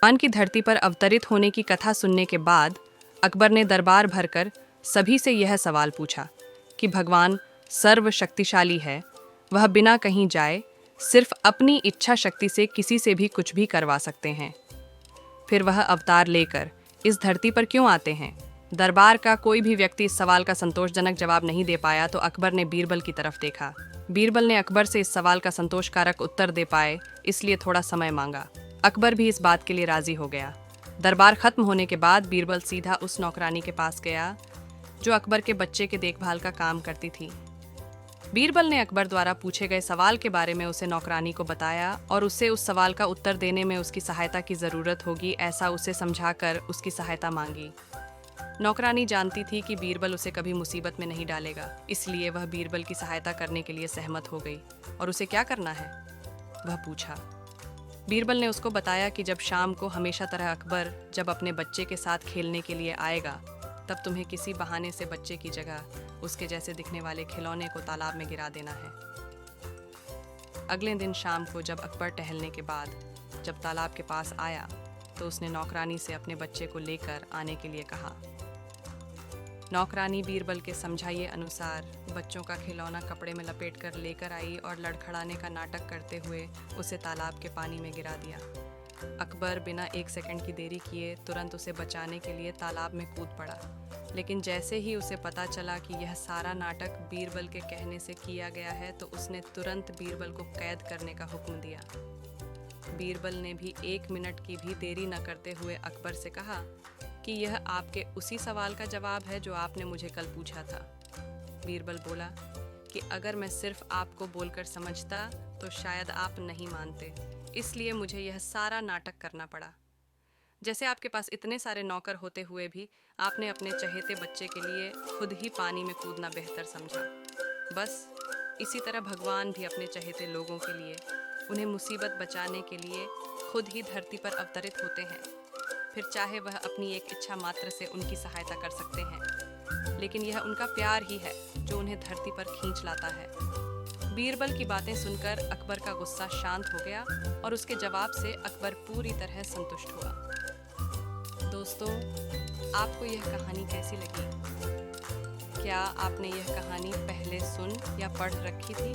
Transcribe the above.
भगवान की धरती पर अवतरित होने की कथा सुनने के बाद अकबर ने दरबार भरकर सभी से यह सवाल पूछा कि भगवान सर्वशक्तिशाली है, वह बिना कहीं जाए सिर्फ अपनी इच्छा शक्ति से किसी से भी कुछ भी करवा सकते हैं। फिर वह अवतार लेकर इस धरती पर क्यों आते हैं? दरबार का कोई भी व्यक्ति इस सवाल का संतोषजनक जवाब नहीं दे पाया तो अकबर ने बीरबल की तरफ देखा। बीरबल ने अकबर से इस सवाल का संतोषकारक उत्तर दे पाए इसलिए थोड़ा समय मांगा। अकबर भी इस बात के लिए राजी हो गया। दरबार खत्म होने के बाद बीरबल सीधा उस नौकरानी के पास गया जो अकबर के बच्चे के देखभाल का काम करती थी। बीरबल ने अकबर द्वारा पूछे गए सवाल के बारे में उसे नौकरानी को बताया और उसे उस सवाल का उत्तर देने में उसकी सहायता की ज़रूरत होगी ऐसा उसे समझाकर उसकी सहायता मांगी। नौकरानी जानती थी कि बीरबल उसे कभी मुसीबत में नहीं डालेगा, इसलिए वह बीरबल की सहायता करने के लिए सहमत हो गई। और उसे क्या करना है, वह पूछा। बीरबल ने उसको बताया कि जब शाम को हमेशा तरह अकबर जब अपने बच्चे के साथ खेलने के लिए आएगा तब तुम्हें किसी बहाने से बच्चे की जगह उसके जैसे दिखने वाले खिलौने को तालाब में गिरा देना है। अगले दिन शाम को जब अकबर टहलने के बाद जब तालाब के पास आया तो उसने नौकरानी से अपने बच्चे को लेकर आने के लिए कहा। नौकरानी बीरबल के समझाए अनुसार बच्चों का खिलौना कपड़े में लपेट कर लेकर आई और लड़खड़ाने का नाटक करते हुए उसे तालाब के पानी में गिरा दिया। अकबर बिना एक सेकंड की देरी किए तुरंत उसे बचाने के लिए तालाब में कूद पड़ा, लेकिन जैसे ही उसे पता चला कि यह सारा नाटक बीरबल के कहने से किया गया है तो उसने तुरंत बीरबल को कैद करने का हुक्म दिया। बीरबल ने भी 1 मिनट की भी देरी न करते हुए अकबर से कहा कि यह आपके उसी सवाल का जवाब है जो आपने मुझे कल पूछा था। बीरबल बोला कि अगर मैं सिर्फ आपको बोलकर समझता तो शायद आप नहीं मानते, इसलिए मुझे यह सारा नाटक करना पड़ा। जैसे आपके पास इतने सारे नौकर होते हुए भी आपने अपने चहेते बच्चे के लिए खुद ही पानी में कूदना बेहतर समझा। बस इसी तरह भगवान भी अपने चहेते लोगों के लिए, उन्हें मुसीबत बचाने के लिए खुद ही धरती पर अवतरित होते हैं। फिर चाहे वह अपनी एक इच्छा मात्र से उनकी सहायता कर सकते हैं, लेकिन यह उनका प्यार ही है जो उन्हें धरती पर खींच लाता है। बीरबल की बातें सुनकर अकबर का गुस्सा शांत हो गया और उसके जवाब से अकबर पूरी तरह संतुष्ट हुआ। दोस्तों, आपको यह कहानी कैसी लगी? क्या आपने यह कहानी पहले सुन या पढ़ रखी थी?